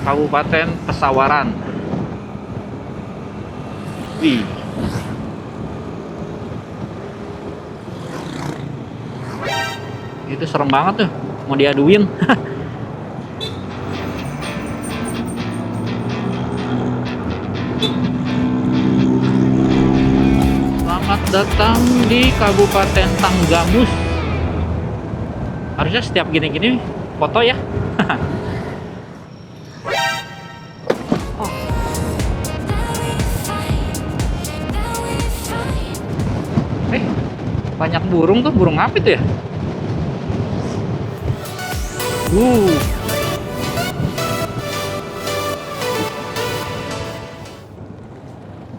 Kabupaten Pesawaran. Wih, itu serem banget tuh, mau diaduin. Selamat datang di Kabupaten Tanggamus. Harusnya setiap gini-gini foto ya. Oh. Banyak burung tuh, burung apa itu ya?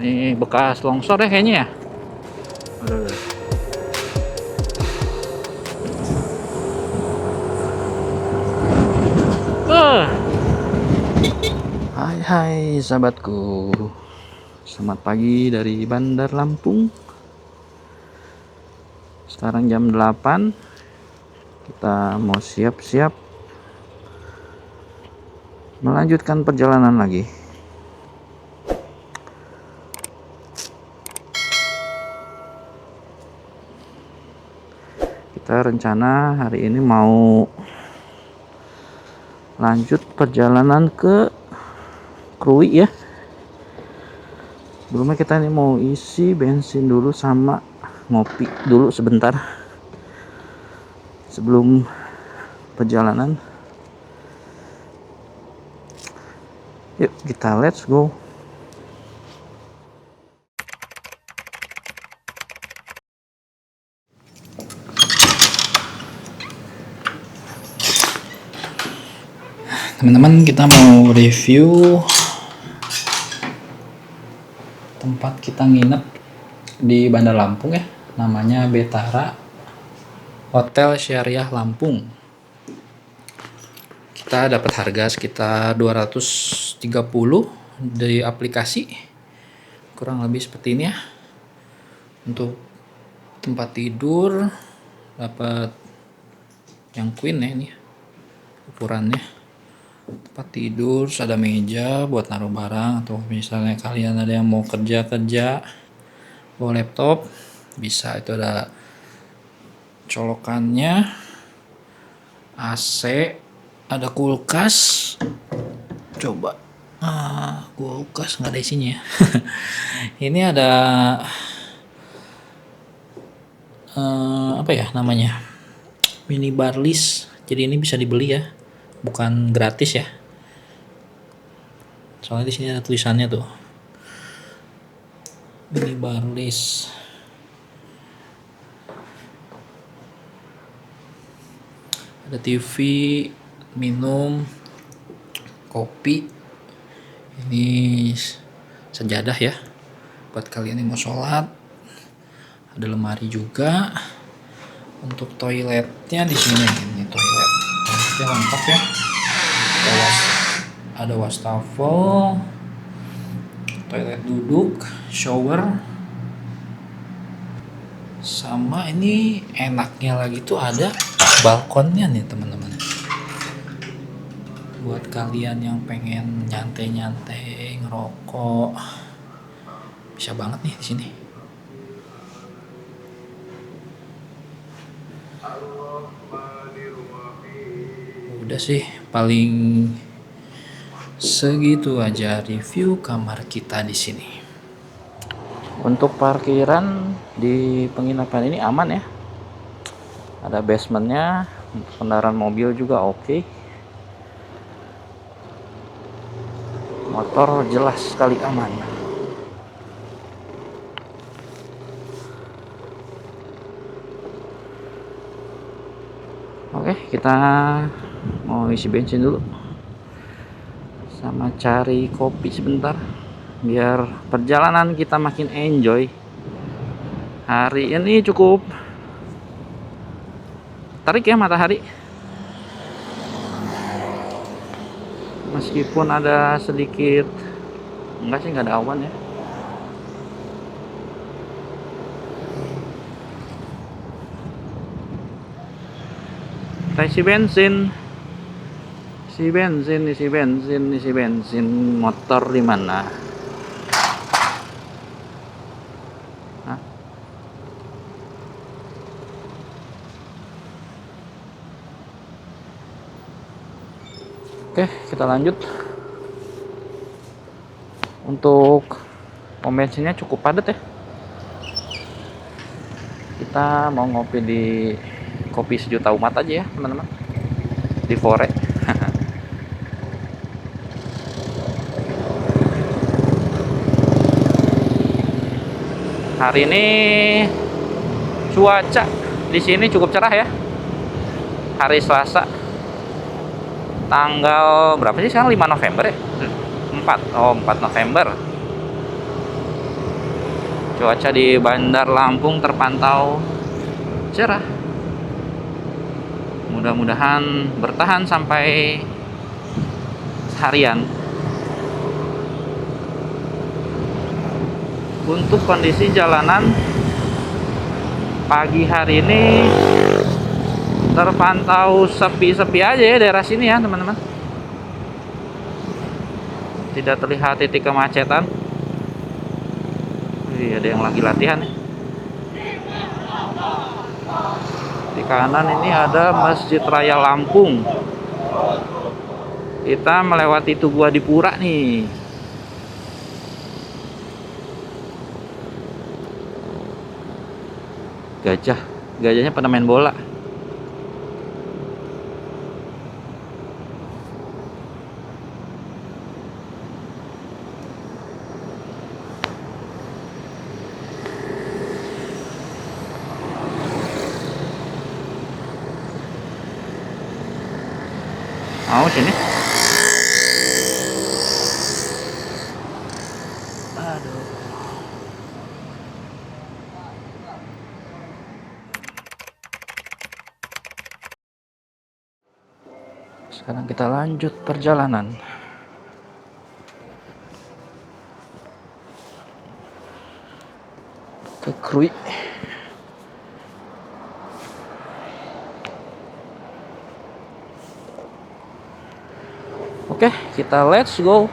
Ini bekas longsor ya kayaknya ya. Hai sahabatku, selamat pagi dari Bandar Lampung. Sekarang jam 8, kita mau siap-siap melanjutkan perjalanan lagi. Kita rencana hari ini mau lanjut perjalanan ke Krui ya. Sebelumnya kita ini mau isi bensin dulu sama ngopi dulu sebentar sebelum perjalanan. Yuk kita let's go. Teman-teman, kita mau review tempat kita nginep di Bandar Lampung ya. Namanya Betara Hotel Syariah Lampung. Kita dapat harga sekitar 230 dari aplikasi. Kurang lebih seperti ini ya. Untuk tempat tidur dapat yang queen ya, ini ukurannya. Tempat tidur, ada meja buat naruh barang, atau misalnya kalian ada yang mau kerja bawa laptop bisa. Itu ada colokannya, AC, ada kulkas. Coba kulkas nggak ada isinya. Ini ada apa ya namanya, mini bar list. Jadi ini bisa dibeli ya, bukan gratis ya. Soalnya di sini ada tulisannya tuh, mini bar list. Ada TV, minum, kopi. Ini sejadah ya, buat kalian yang mau sholat. Ada lemari juga. Untuk toiletnya di sini, ini toiletnya lengkap ya. Ada wastafel, toilet duduk, shower, sama ini enaknya lagi tuh ada balkonnya nih teman-teman. Buat kalian yang pengen nyantai-nyantai, ngerokok, bisa banget nih di sini. Udah sih, paling segitu aja review kamar kita di sini. Untuk parkiran di penginapan ini aman ya. Ada basementnya, kendaraan mobil juga oke. Motor jelas sekali aman. Oke, kita mau isi bensin dulu sama cari kopi sebentar biar perjalanan kita makin enjoy. Hari ini cukup terik ya matahari, meskipun ada sedikit, enggak sih, nggak ada awan ya. Kita isi bensin isi bensin. Motor di mana? Hah? Oke, kita lanjut. Untuk pom bensinnya cukup padat ya. Kita mau ngopi di Kopi Sejuta Umat aja ya, teman-teman. Di Fore. Hari ini cuaca di sini cukup cerah ya. Hari Selasa. Tanggal berapa sih sekarang? 5 November ya? 4 November. Cuaca di Bandar Lampung terpantau cerah. Mudah-mudahan bertahan sampai seharian. Untuk kondisi jalanan pagi hari ini terpantau sepi-sepi aja ya daerah sini ya, teman-teman. Tidak terlihat titik kemacetan. Ada yang lagi latihan nih. Di kanan ini ada Masjid Raya Lampung. Kita melewati Tugu Adipura nih. Gajahnya pada main bola. Mau sini. Aduh. Sekarang kita lanjut perjalanan. Ke Krui. Oke, kita let's go.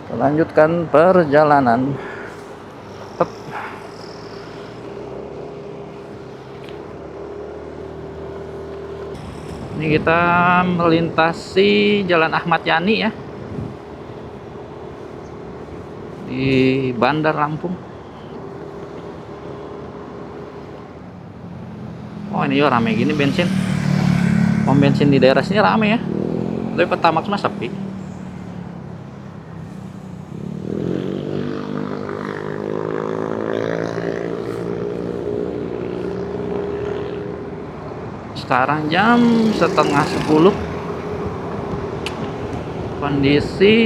Kita lanjutkan perjalanan. Up. Ini kita melintasi Jalan Ahmad Yani ya, di Bandar Lampung. Oh ini juga rame gini bensin. Pom bensin di daerah sini rame ya. Tapi Pertamax mah sepi. Sekarang jam setengah 10. Kondisi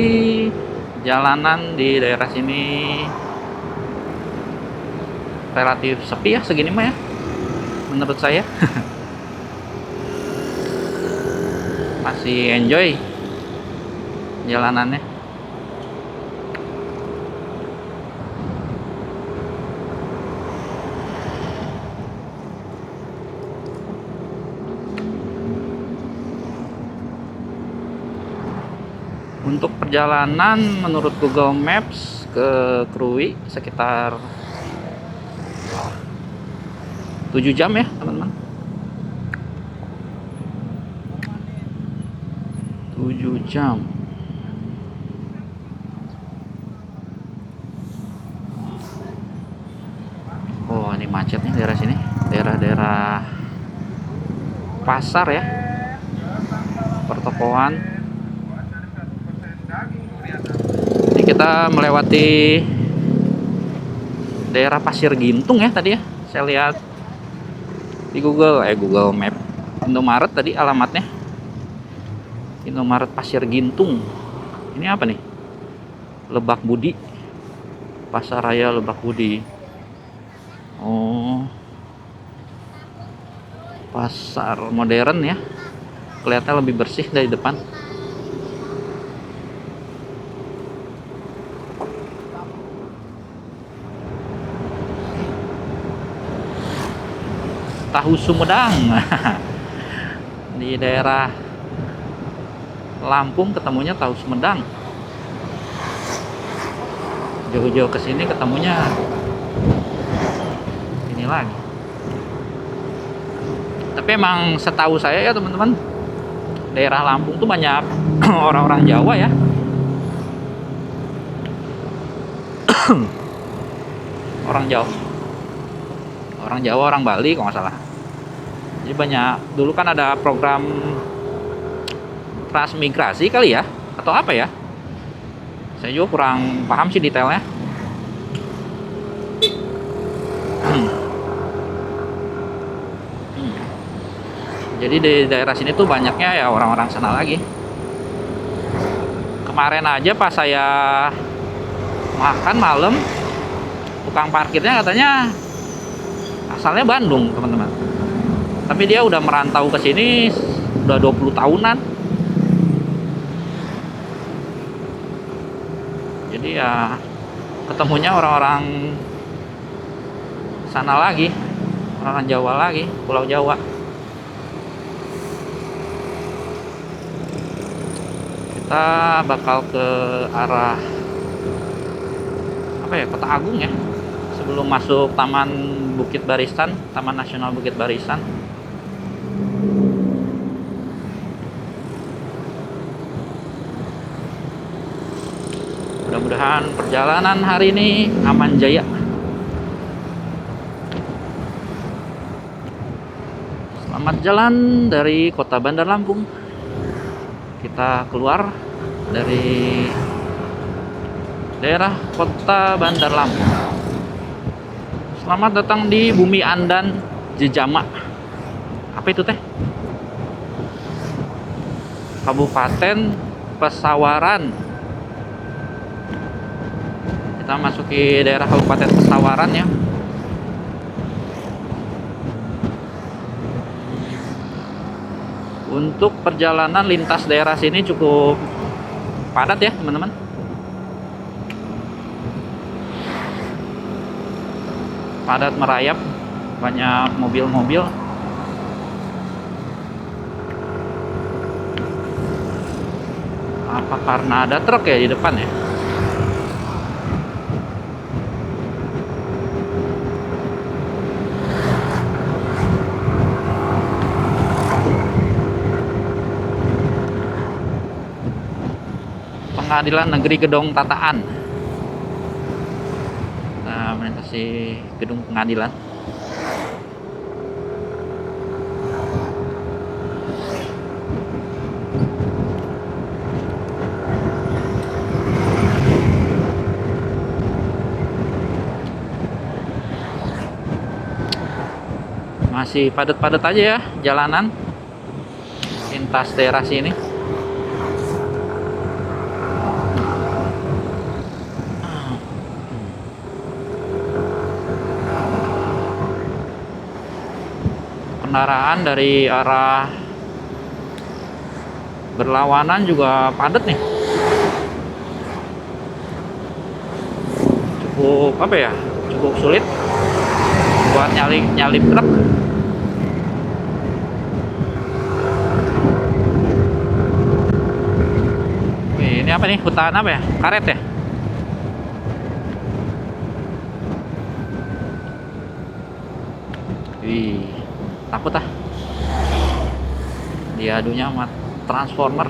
jalanan di daerah sini relatif sepi ya, segini mah ya, menurut saya. Masih enjoy jalanannya. Untuk perjalanan menurut Google Maps ke Krui sekitar 7 jam ya, teman-teman. 7 jam. Oh, ini macetnya daerah sini. Daerah-daerah pasar ya. Pertokoan. Ini kita melewati daerah Pasir Gintung ya tadi ya. Saya lihat di Google Map. Indomaret tadi alamatnya. Indomaret Pasir Gintung. Ini apa nih? Lebak Budi. Pasar Raya Lebak Budi. Oh. Pasar modern ya. Kelihatan lebih bersih dari depan. Tahu Sumedang. Di daerah Lampung ketemunya tahu Sumedang. Jauh-jauh ke sini ketemunya ini lagi. Tapi emang setahu saya ya teman-teman, daerah Lampung tuh banyak orang-orang Jawa ya. Orang Jawa, orang Bali kalau nggak salah. Jadi banyak, dulu kan ada program transmigrasi kali ya, atau apa ya? Saya juga kurang paham sih detailnya. Jadi di daerah sini tuh banyaknya ya orang-orang sana lagi. Kemarin aja pas saya makan malam, tukang parkirnya katanya asalnya Bandung, teman-teman. Tapi dia udah merantau ke sini udah 20 tahunan. Jadi ya ketemunya orang-orang sana lagi, orang Jawa lagi, Pulau Jawa. Kita bakal ke arah apa ya, Kota Agung ya, sebelum masuk Taman Bukit Barisan, Taman Nasional Bukit Barisan. Mudah-mudahan perjalanan hari ini aman jaya. Selamat jalan dari Kota Bandar Lampung. Kita keluar dari daerah Kota Bandar Lampung. Selamat datang di Bumi Andan Jejama. Apa itu teh? Kabupaten Pesawaran. Kita masuki daerah Kabupaten Pesawaran ya. Untuk perjalanan lintas daerah sini cukup padat ya teman-teman. Padat merayap, banyak mobil-mobil. Apa karena ada truk ya di depan ya? Pengadilan Negeri Gedong Tataan. Nah, melintasi gedung pengadilan. Masih padat-padat aja ya jalanan lintas daerah sini. Kendaraan dari arah berlawanan juga padat nih. Cukup apa ya? Cukup sulit buat nyalip truk. Ini apa nih? Hutan apa ya? Karet ya? Wih, takut ah. Diadunya sama transformer.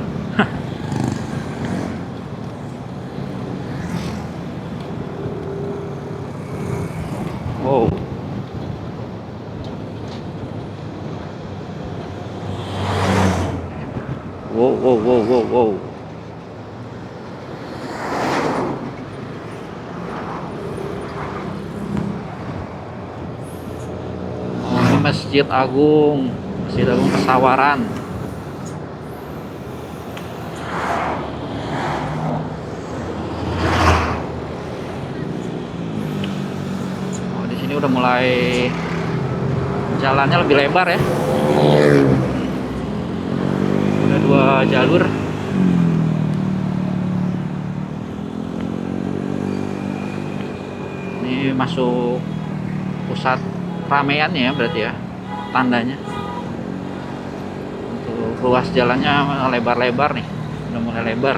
Wow. Wow. Masjid Agung Pesawaran. Oh, di sini udah mulai jalannya lebih lebar ya. Ada 2 jalur. Ini masuk pusat rameannya ya berarti ya, tandanya. Untuk ruas jalannya lebar-lebar nih. udah mulai lebar.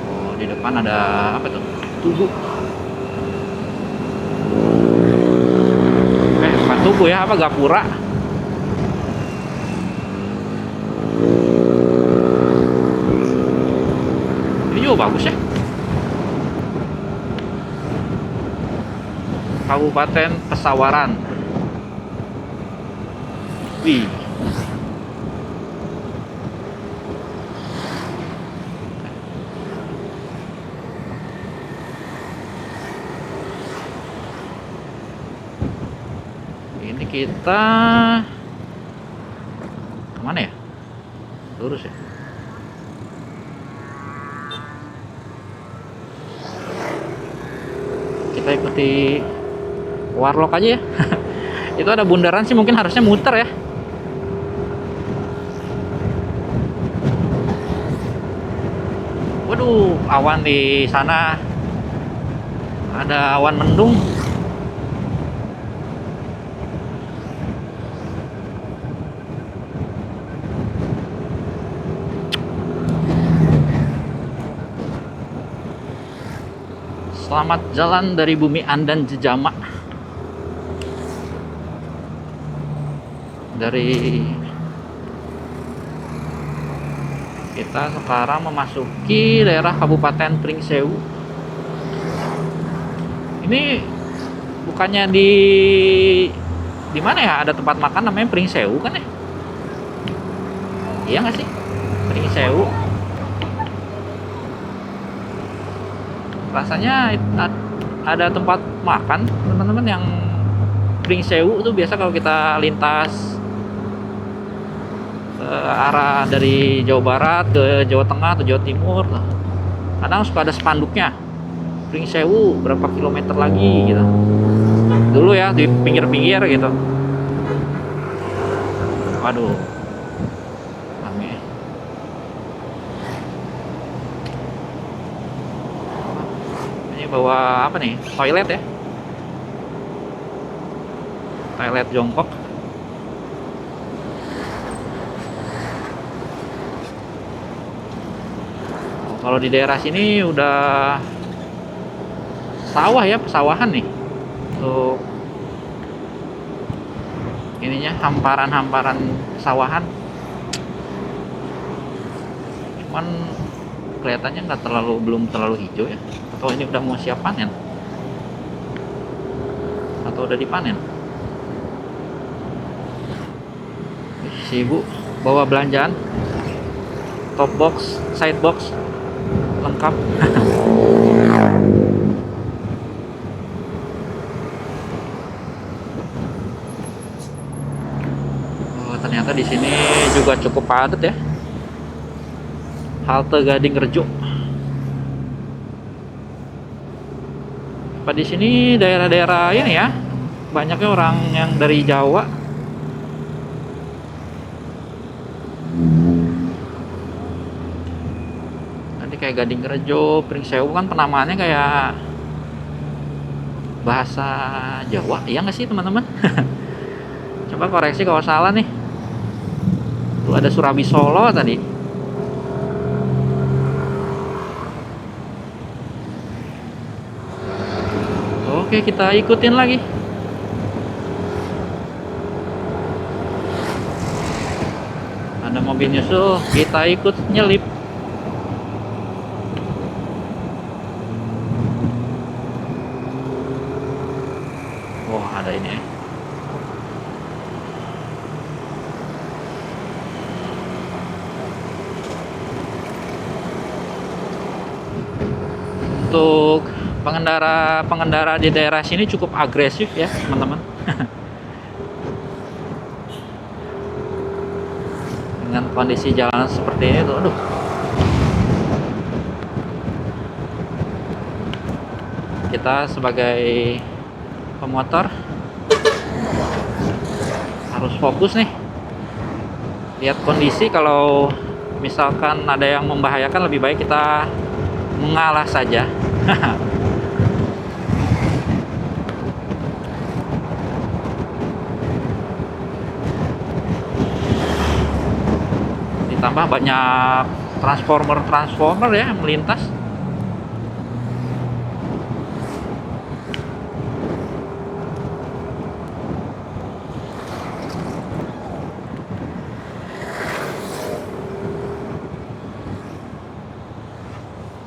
Oh, di depan ada apa tuh? Tugu. Bukan tugu ya, apa gapura? Ini juga bagus ya. Kabupaten Pesawaran. Wih. Ini kita kemana ya? Lurus ya? Kita ikuti warlock aja ya. Itu ada bundaran sih, mungkin harusnya muter ya. Waduh, awan di sana, ada awan mendung. Selamat jalan dari Bumi Andan Jejama. Dari kita sekarang memasuki daerah Kabupaten Pringsewu. Ini bukannya di mana ya, ada tempat makan namanya Pringsewu kan ya? Iya nggak sih? Pringsewu. Rasanya ada tempat makan teman-teman yang Pringsewu tuh biasa kalau kita lintas ke arah dari Jawa Barat ke Jawa Tengah atau Jawa Timur, kadang suka ada spanduknya Pringsewu berapa kilometer lagi gitu. Dulu ya di pinggir-pinggir gitu. Waduh, rame. Ini bawa apa nih? Toilet ya? Toilet jongkok. Kalau di daerah sini udah sawah ya, pesawahan nih. Untuk ininya hamparan-hamparan pesawahan. Cuman kelihatannya belum terlalu hijau ya. Atau ini udah mau siap panen? Atau udah dipanen? Si ibu bawa belanjaan, top box, side box, lengkap. Oh, ternyata di sini juga cukup padat ya. Halte Gading Rejo. Apa di sini daerah-daerah ini ya? Banyaknya orang yang dari Jawa. Nanti kayak Gading Rejo, Pringsewu kan penamaannya kayak bahasa Jawa, iya nggak sih teman-teman? Coba koreksi kalau salah nih. Tuh ada Surabi Solo tadi. Oke, kita ikutin lagi. Ada mobil nyusul, kita ikut nyelip. Wah, ada ini. Untuk pengendara di daerah sini cukup agresif ya teman-teman. Dengan kondisi jalan seperti ini tuh, aduh. Kita sebagai pemotor harus fokus nih, lihat kondisi. Kalau misalkan ada yang membahayakan, lebih baik kita mengalah saja. Ditambah banyak transformer ya yang melintas.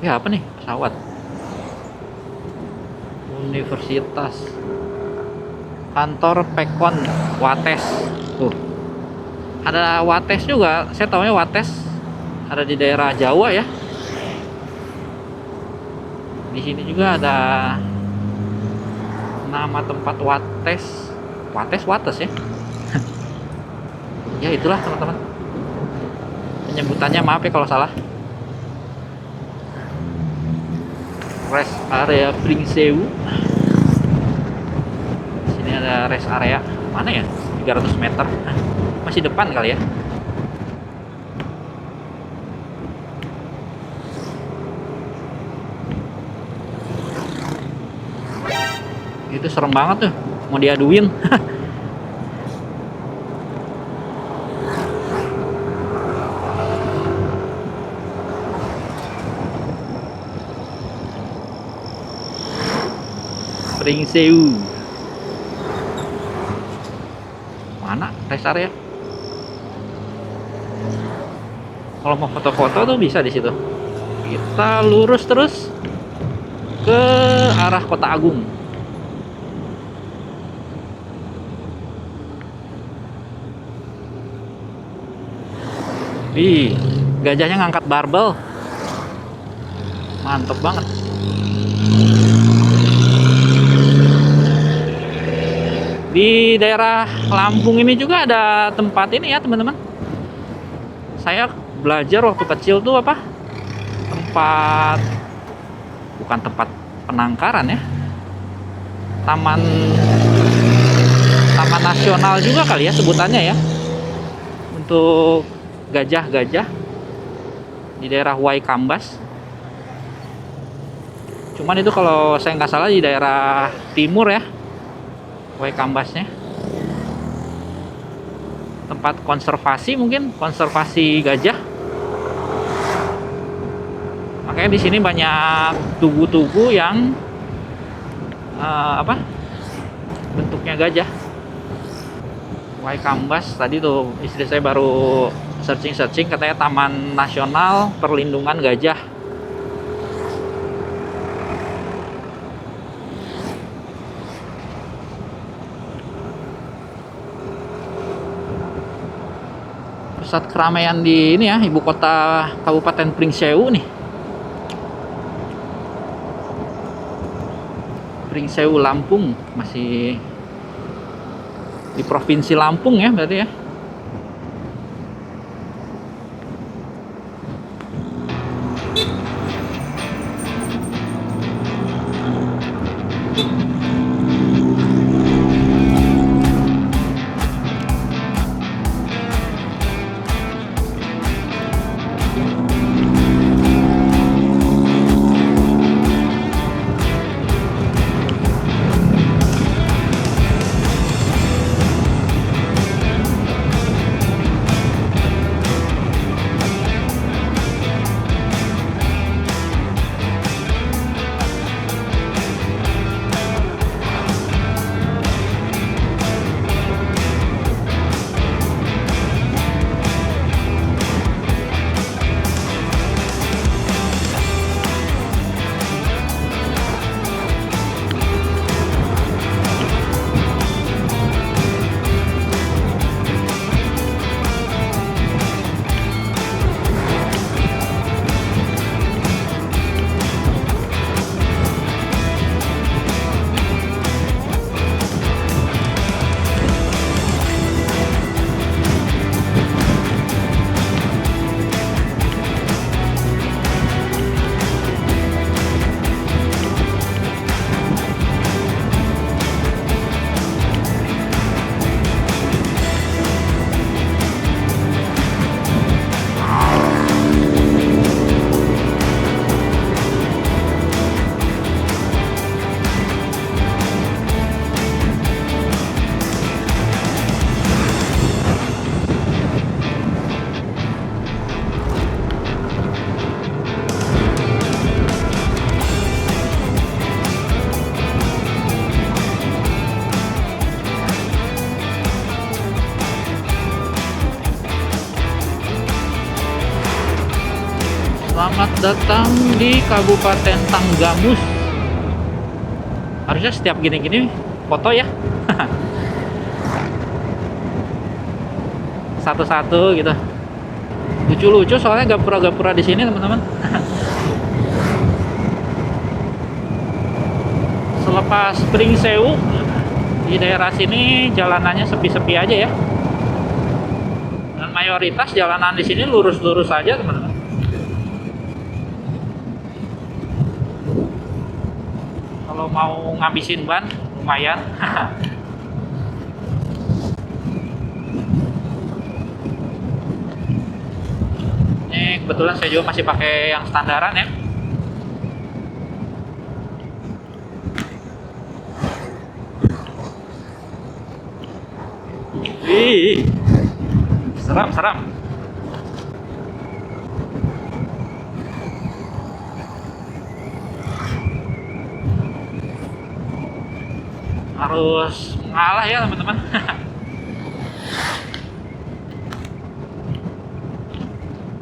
Ya apa nih, pesawat universitas, kantor Pekon Wates. Tuh ada Wates juga, saya tahunya Wates ada di daerah Jawa ya. Di sini juga ada nama tempat Wates ya. Ya itulah teman-teman penyebutannya, maaf ya kalau salah. Rest area Pringsewu. Sini ada rest area. Mana ya? 300 meter. Masih depan kali ya. Itu serem banget tuh. Mau diaduin. Pringsewu. Mana rest area? Kalau mau foto-foto tuh bisa di situ. Kita lurus terus ke arah Kota Agung. Ih, gajahnya ngangkat barbel. Mantep banget. Di daerah Lampung ini juga ada tempat ini ya teman-teman. Saya belajar waktu kecil tuh apa? Bukan tempat penangkaran ya. Taman nasional juga kali ya sebutannya ya. Untuk gajah-gajah di daerah Waikambas. Cuman itu kalau saya nggak salah di daerah timur ya. Waikambasnya tempat konservasi, mungkin konservasi gajah. Makanya di sini banyak tugu-tugu yang bentuknya gajah. Waikambas tadi tuh istri saya baru searching katanya Taman Nasional Perlindungan Gajah. Pusat keramaian di ini ya, ibu kota Kabupaten Pringsewu nih. Pringsewu Lampung, masih di Provinsi Lampung ya berarti ya. Selamat datang di Kabupaten Tanggamus. Harusnya setiap gini-gini foto ya. Satu-satu gitu. Lucu-lucu soalnya gapura-gapura di sini, teman-teman. Selepas Spring Sewu, di daerah sini jalanannya sepi-sepi aja ya. Dan mayoritas jalanan di sini lurus-lurus aja, teman-teman. Kalau mau ngabisin ban lumayan. Ini kebetulan saya juga masih pakai yang standaran ya. Wih, seram. Harus mengalah ya teman-teman.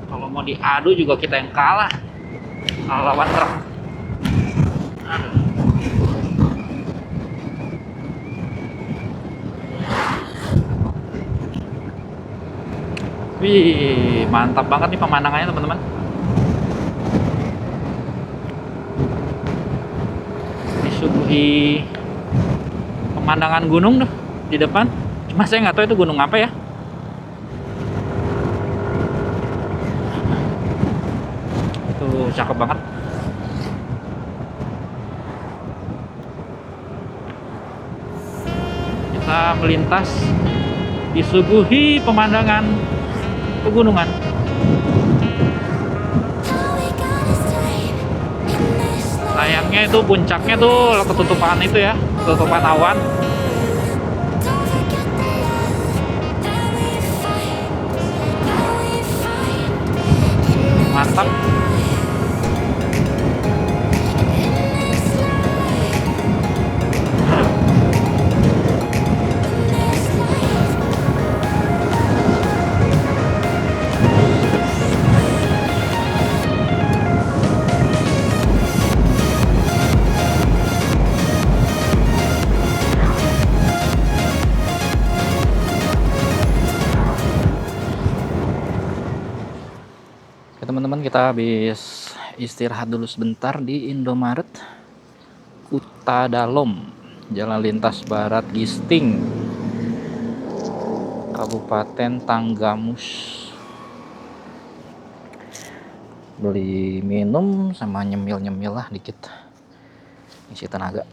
Kalau mau diadu juga kita yang kalah lawan truk. Wih, mantap banget nih pemandangannya teman-teman. Disuguhi pemandangan gunung tuh di depan. Cuma saya nggak tahu itu gunung apa ya. Itu cakep banget. Kita melintas disuguhi pemandangan pegunungan. Sayangnya itu puncaknya tuh ketutupan itu ya, ketutupan awan. Mantap. Oke teman-teman, kita habis istirahat dulu sebentar di Indomaret Kuta Dalom, Jalan Lintas Barat Gisting, Kabupaten Tanggamus. Beli minum sama nyemil-nyemil lah dikit, isi tenaga.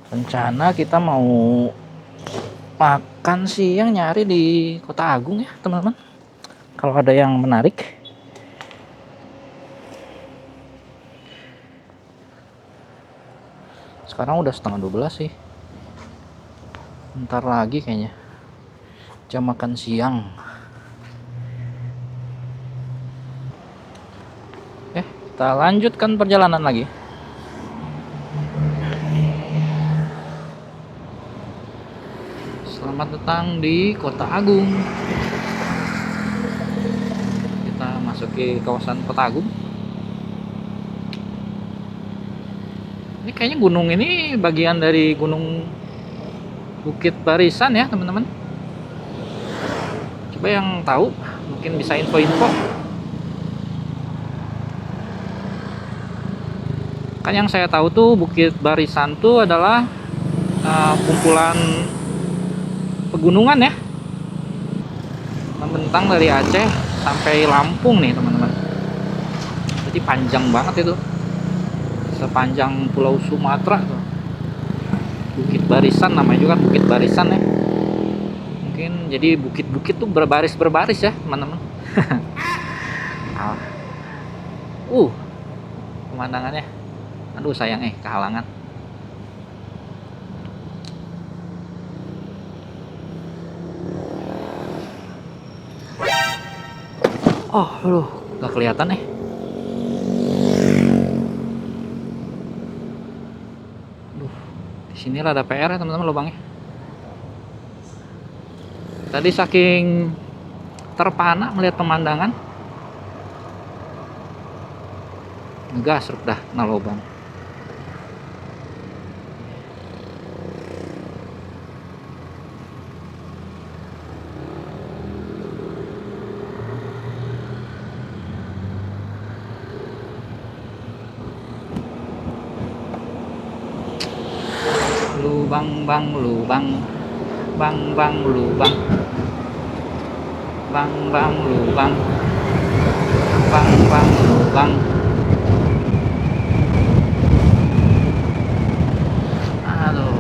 Rencana kita mau makan siang nyari di Kota Agung ya teman-teman, kalau ada yang menarik. Sekarang udah setengah 12 sih. Bentar lagi kayaknya jam makan siang. Kita lanjutkan perjalanan lagi. Selamat datang di Kota Agung. Kita masuki kawasan Kota Agung. Ini kayaknya gunung ini bagian dari Gunung Bukit Barisan ya teman-teman. Coba yang tahu mungkin bisa info-info. Kan yang saya tahu tuh Bukit Barisan tuh adalah kumpulan pegunungan ya, membentang dari Aceh sampai Lampung nih teman-teman. Jadi panjang banget itu, sepanjang Pulau Sumatera tuh. Bukit Barisan namanya juga Bukit Barisan ya. Mungkin jadi bukit-bukit tuh berbaris-berbaris ya teman-teman. Pemandangannya, aduh sayang kehalangan. Aduh, gak kelihatan di sini ada PR ya teman-teman lubangnya. Tadi saking terpana melihat pemandangan, Ngegas dah kena lubang. Lubang bang lubang, bang bang lubang, bang bang lubang, bang bang lubang. Aduh.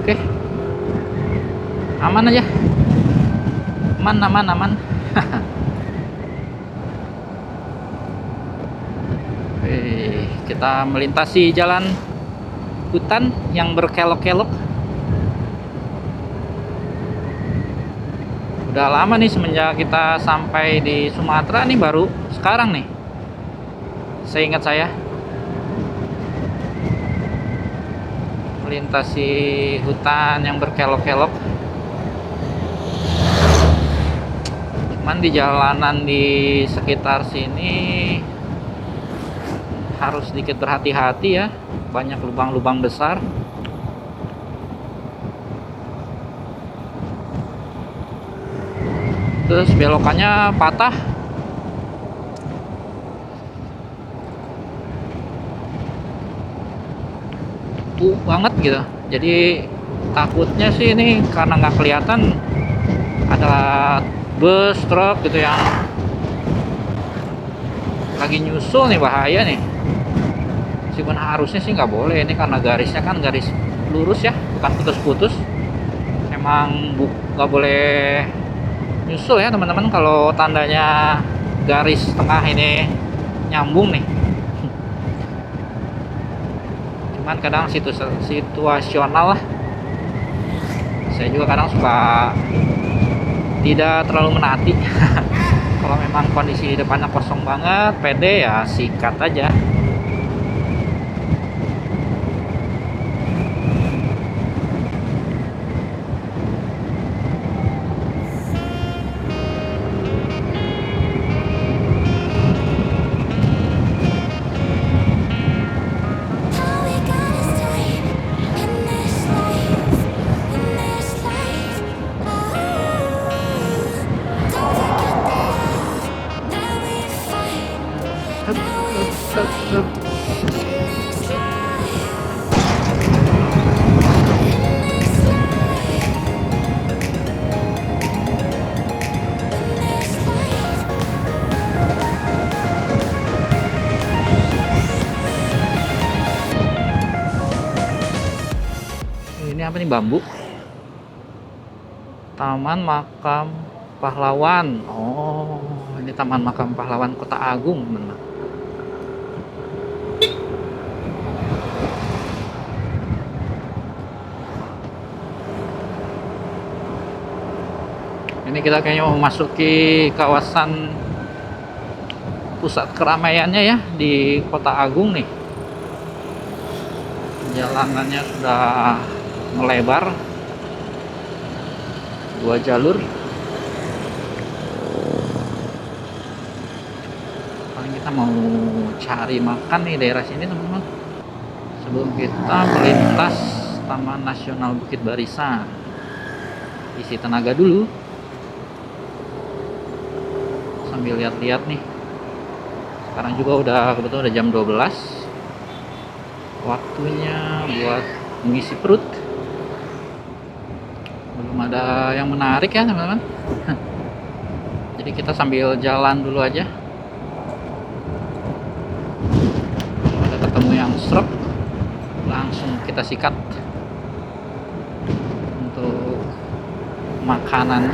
Oke, aman aja, aman. Kita melintasi jalan hutan yang berkelok-kelok. Udah lama nih semenjak kita sampai di Sumatera nih, baru sekarang nih seingat saya melintasi hutan yang berkelok-kelok. Cuman di jalanan di sekitar sini harus sedikit berhati-hati ya, banyak lubang-lubang besar. Terus belokannya patah. Banget gitu. Jadi takutnya sih ini karena nggak kelihatan ada bus, truk gitu yang lagi nyusul nih, bahaya nih. Meskipun harusnya sih nggak boleh, ini karena garisnya kan garis lurus ya, bukan putus-putus. Emang nggak boleh nyusul ya teman-teman. Kalau tandanya garis tengah ini nyambung nih. Cuman kadang situasional lah. Saya juga kadang suka tidak terlalu menati. Kalau memang kondisi depannya kosong banget, pede ya sikat aja. Ini apa nih, bambu? Taman Makam Pahlawan. Oh, ini Taman Makam Pahlawan Kota Agung, teman-teman. Ini kita kayaknya mau memasuki kawasan pusat keramaiannya ya di Kota Agung nih. Jalanannya sudah melebar, 2 jalur. Paling kita mau cari makan nih daerah sini teman-teman, sebelum kita melintas Taman Nasional Bukit Barisan. Isi tenaga dulu sambil lihat-lihat nih. Sekarang juga udah kebetulan udah jam 12, waktunya buat mengisi perut. Belum ada yang menarik ya teman-teman. Jadi kita sambil jalan dulu aja. Kalau ada ketemu yang serep, langsung kita sikat untuk makanan.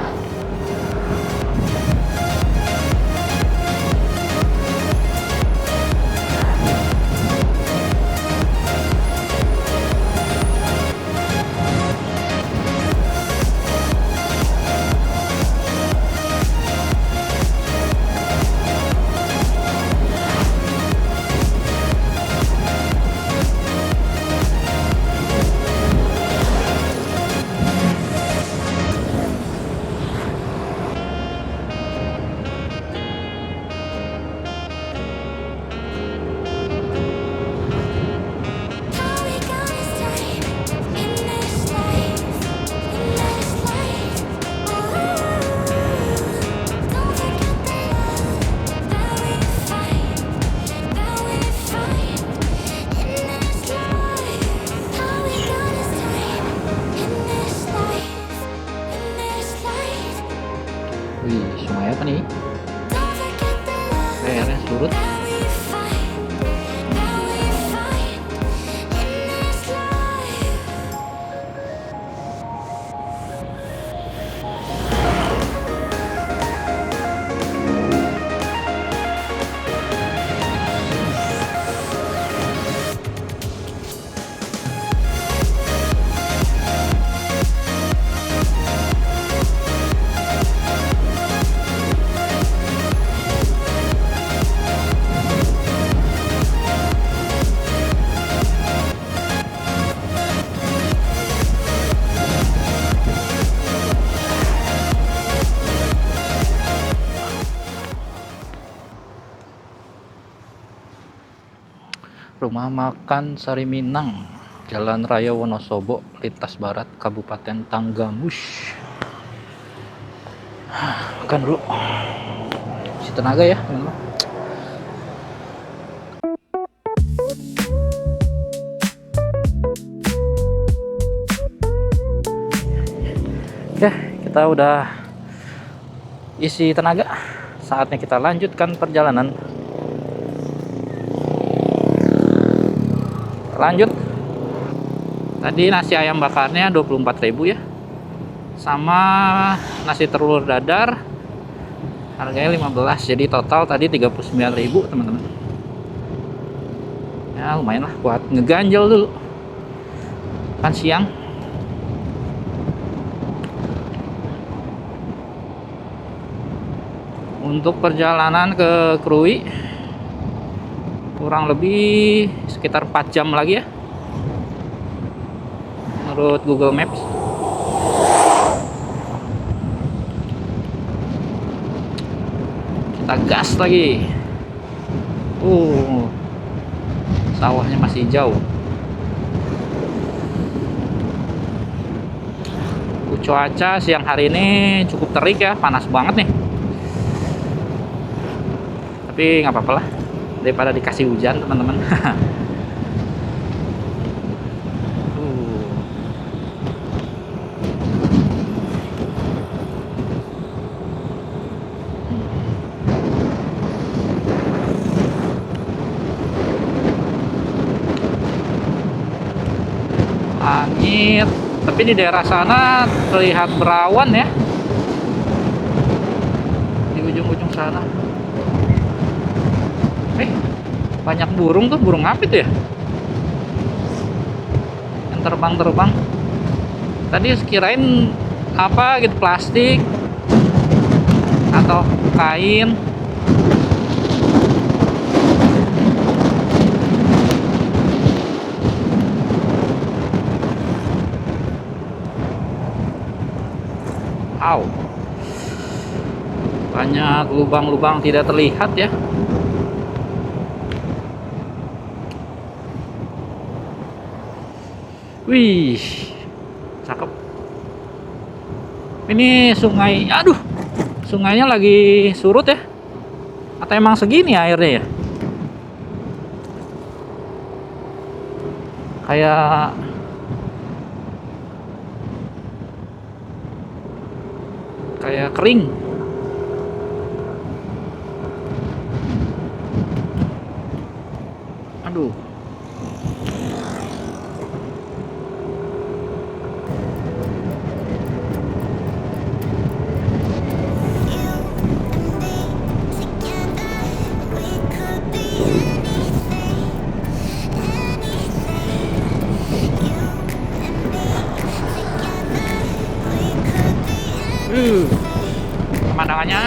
Rumah Makan Sari Minang, Jalan Raya Wonosobo, Lintas Barat, Kabupaten Tanggamus. Makan dulu, isi tenaga ya teman-teman. Oke, kita udah isi tenaga, saatnya kita lanjutkan perjalanan. Lanjut. Tadi nasi ayam bakarnya 24.000 ya, sama nasi telur dadar harganya 15, jadi total tadi 39.000 teman-teman. Ya lumayan lah buat ngeganjel dulu kan siang. Untuk perjalanan ke Krui kurang lebih sekitar 4 jam lagi ya menurut Google Maps. Kita gas lagi. Sawahnya masih jauh. Cuaca siang hari ini cukup terik ya, panas banget nih. Tapi nggak apa-apa lah, daripada dikasih hujan teman-teman. Langit, tapi di daerah sana terlihat berawan ya, di ujung-ujung sana. Banyak burung tuh, burung apa itu ya yang terbang-terbang. Tadi sekirain apa gitu, plastik atau kain. Banyak lubang-lubang tidak terlihat ya. Wih, cakep. Ini sungai, aduh, sungainya lagi surut ya? Atau emang segini airnya ya? Kayak kering. Aduh. Pemandangannya.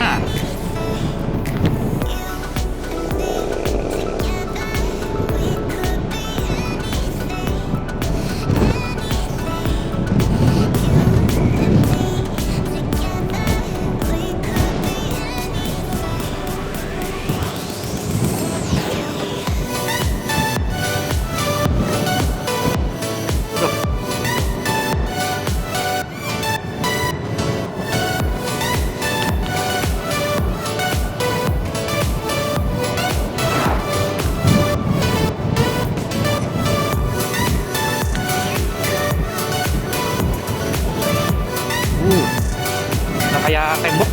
Kayak tembok.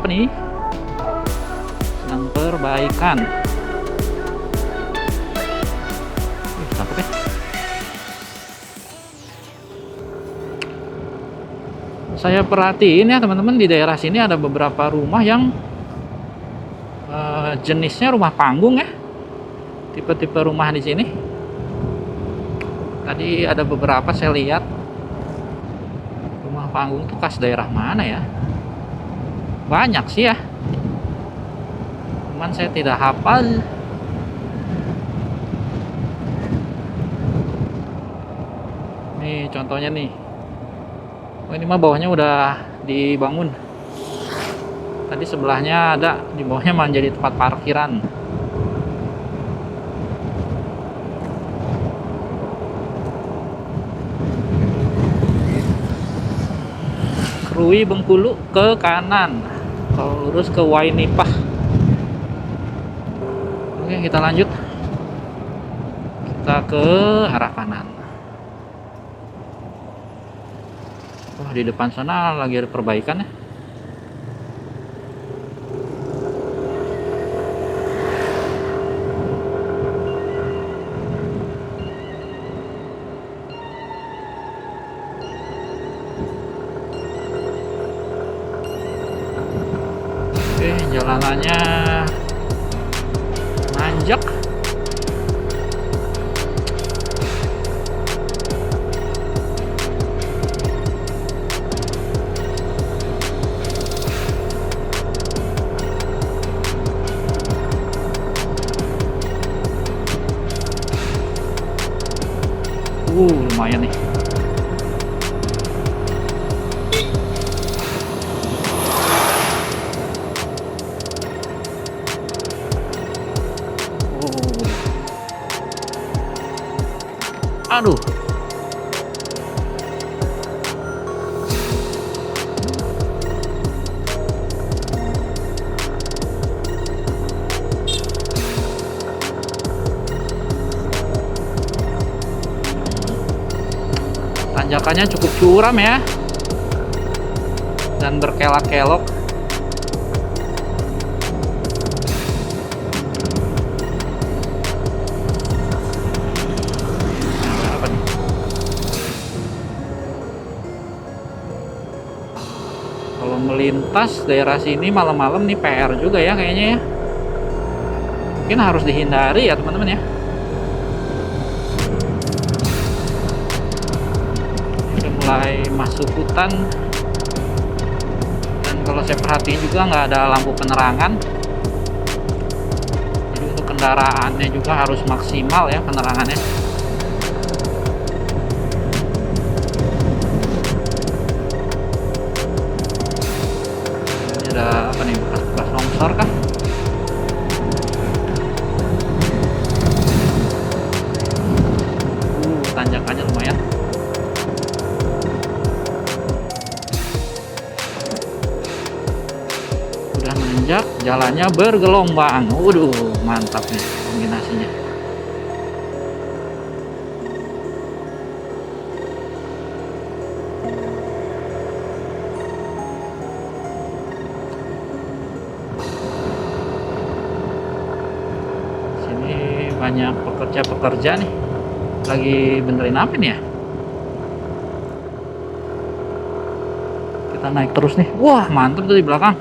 apa nih? Sedang perbaikan. Cakep ya. Saya perhatiin ya teman-teman, di daerah sini ada beberapa rumah yang jenisnya rumah panggung ya. Tipe-tipe rumah di sini. Tadi ada beberapa saya lihat. Rumah panggung itu khas daerah mana ya? Banyak sih ya. Cuman saya tidak hafal. Nih contohnya nih. Oh, ini mah bawahnya udah dibangun. Tadi sebelahnya ada, di bawahnya menjadi tempat parkiran. Krui Bengkulu ke kanan. Kalau lurus ke Wainipah. Oke, kita lanjut. Kita ke arah kanan. Wah, di depan sana lagi ada perbaikan ya. Oke, jalanannya nanjak. Lumayan nih. Aduh. Tanjakannya cukup curam ya. Dan berkelok-kelok. Kalau melintas daerah sini malam-malam nih PR juga ya kayaknya ya. Mungkin harus dihindari ya teman-teman ya. Udah mulai masuk hutan. Dan kalau saya perhatiin juga nggak ada lampu penerangan. Jadi untuk kendaraannya juga harus maksimal ya penerangannya. Ada apa nih, bekas longsor kah? Tanjakannya lumayan. Udah nanjak, jalannya bergelombang. Waduh, mantap nih kombinasinya. Banyak pekerja nih lagi benerin apa nih ya. Kita naik terus nih. Wah, mantep tuh di belakang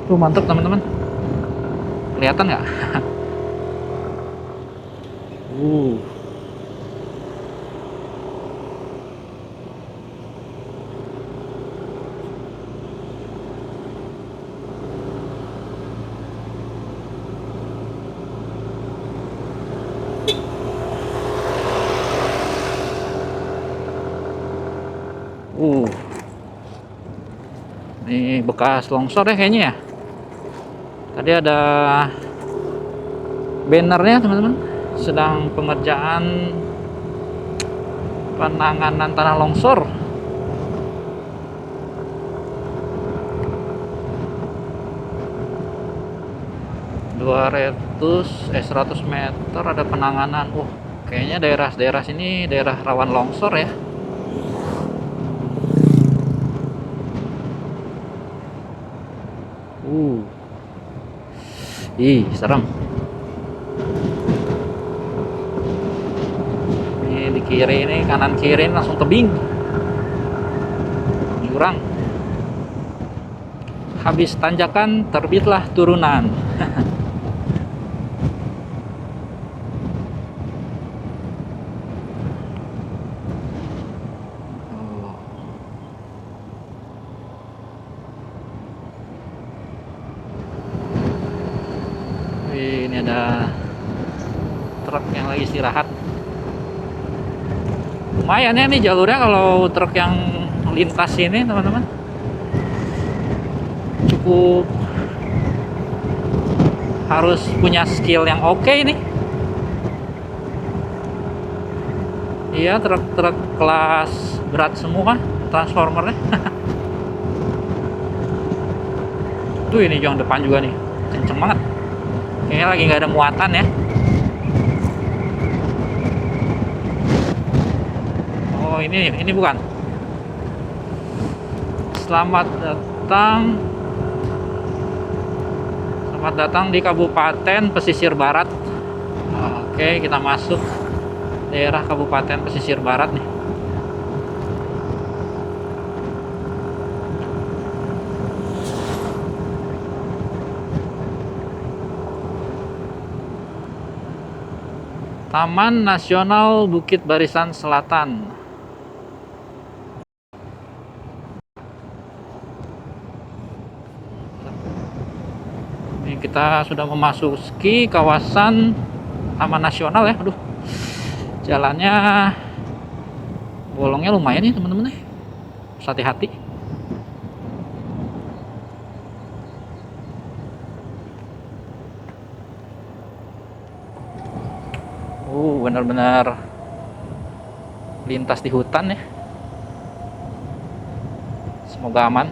tuh, mantep teman-teman, kelihatan nggak? Ini bekas longsor ya kayaknya ya. Tadi ada bannernya teman-teman, sedang pengerjaan penanganan tanah longsor. ...100 meter ada penanganan. Kayaknya daerah sini daerah rawan longsor ya. Ih, serem. Ini di kiri ini, kanan kiri langsung tebing. Jurang. Habis tanjakan terbitlah turunan. Ini ada truk yang lagi istirahat. Lumayan ya nih jalurnya kalau truk yang lintas ini, teman-teman. Cukup harus punya skill yang oke nih. Iya, truk-truk kelas berat semua transformernya. Tuh ini yang depan juga nih, kenceng banget. Kayaknya lagi nggak ada muatan ya. Oh, ini bukan. Selamat datang di Kabupaten Pesisir Barat. Oke, kita masuk daerah Kabupaten Pesisir Barat nih. Taman Nasional Bukit Barisan Selatan. Ini kita sudah memasuki kawasan Taman Nasional ya. Aduh, jalannya bolongnya lumayan nih teman-teman nih. Harus hati-hati. Benar-benar lintas di hutan ya. Semoga aman.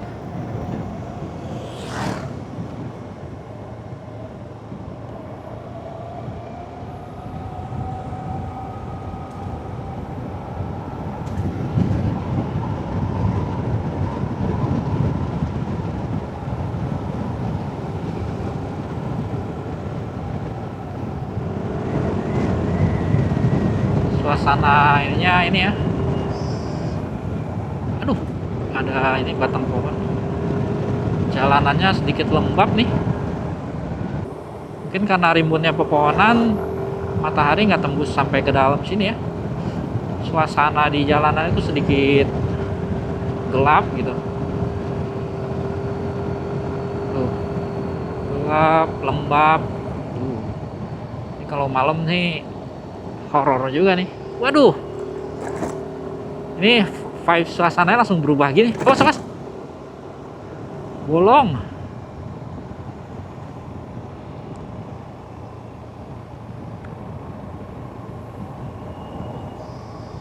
Suasana ininya ini ya. Aduh, ada ini batang pohon. Jalanannya sedikit lembab nih. Mungkin karena rimbunnya pepohonan, matahari nggak tembus sampai ke dalam sini ya. Suasana di jalanan itu sedikit gelap gitu. Tuh, gelap, lembab. Ini kalau malam nih horor juga nih. Waduh, ini vibe suasananya langsung berubah gini. Oh, mas, bolong.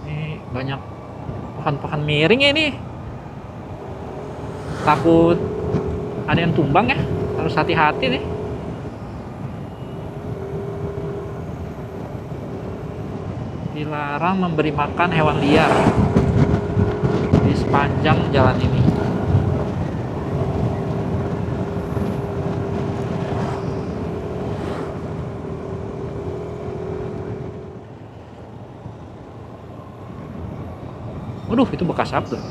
Ini banyak pohon-pohon miring ya ini. Takut ada yang tumbang ya. Harus hati-hati nih. Dilarang memberi makan hewan liar di sepanjang jalan ini. Waduh, itu bekas apa tuh?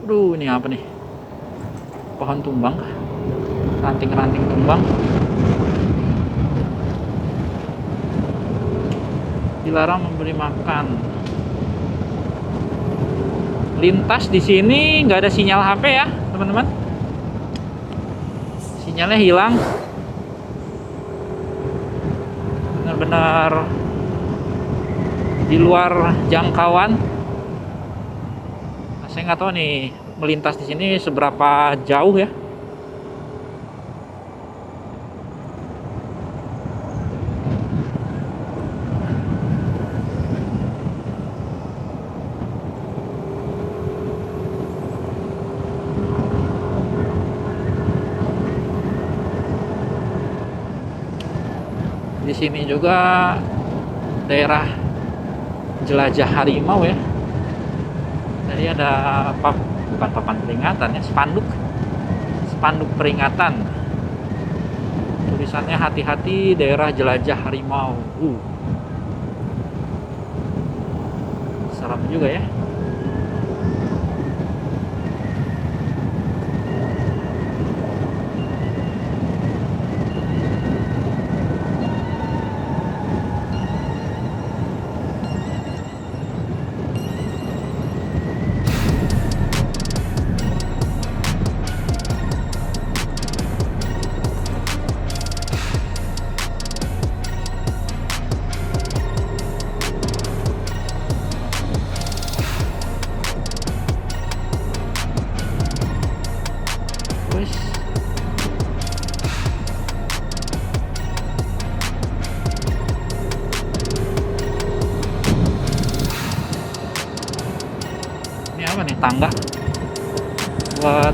Aduh, ini apa nih? Pohon tumbang kah? Ranting-ranting tumbang. Dilarang memberi makan. Lintas di sini nggak ada sinyal HP ya, teman-teman. Sinyalnya hilang. Benar-benar di luar jangkauan. Saya nggak tahu nih melintas di sini seberapa jauh ya. Di sini juga daerah jelajah harimau ya. Jadi ada bukan papan peringatan ya, spanduk peringatan. Tulisannya hati-hati daerah jelajah harimau. Serem juga ya. Wis. Ini apa nih, tangga buat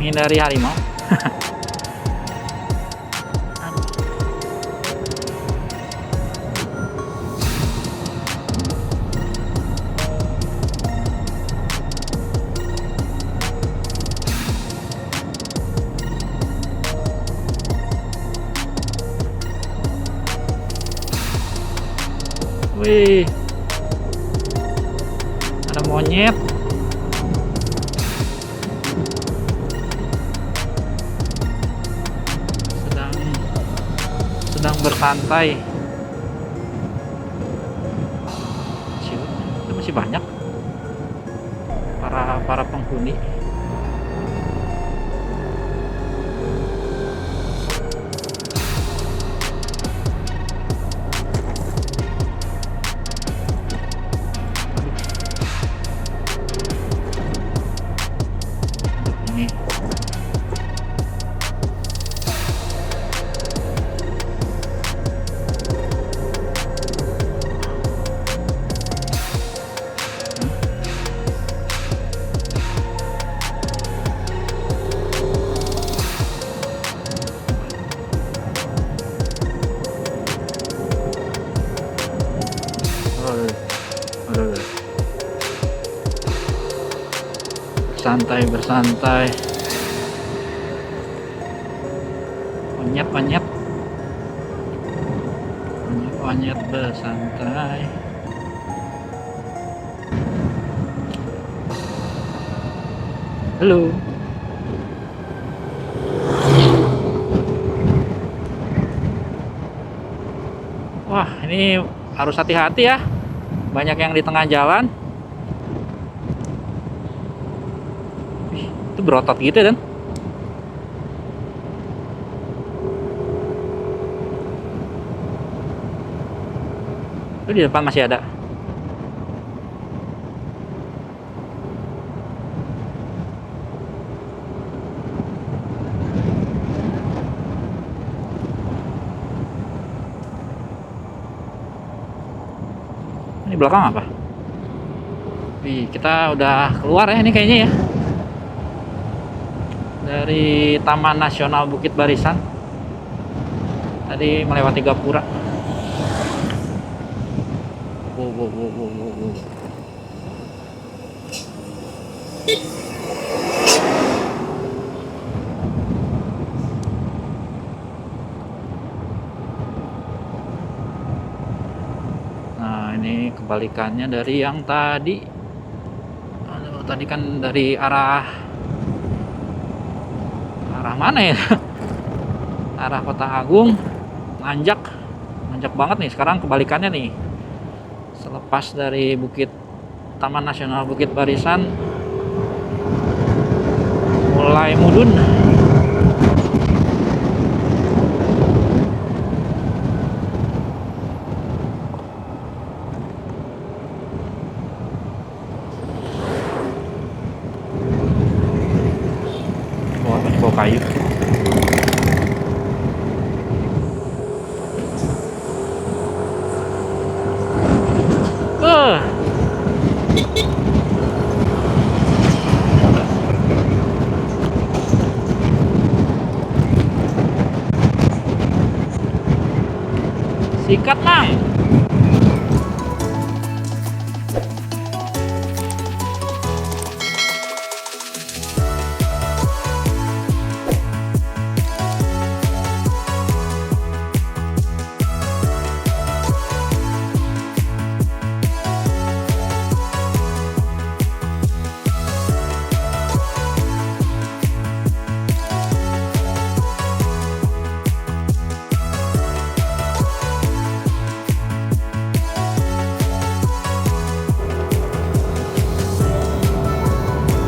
menghindari harimau. Wih, ada monyet. Sedang bersantai. Itu masih banyak para penghuni. Ini bersantai. Monyet bersantai. Halo. Wah, ini harus hati-hati ya. Banyak yang di tengah jalan. Itu berotot gitu kan. Itu di depan masih ada. Ini belakang apa? Kita udah keluar ya ini kayaknya ya. Dari Taman Nasional Bukit Barisan. Tadi melewati Gapura. Wow. Nah, ini kebalikannya dari yang tadi. Tadi kan dari arah mana ya? Arah Kota Agung, nanjak banget nih. Sekarang kebalikannya nih. Selepas dari Taman Nasional Bukit Barisan mulai mudun. Bawa kayu. Sikat, Mang.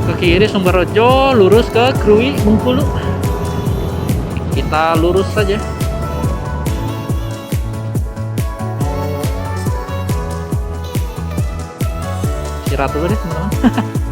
Ke kiri Sumberjo, lurus ke Krui Bengkulu. Kita lurus saja. Istirahat dulu deh teman-teman.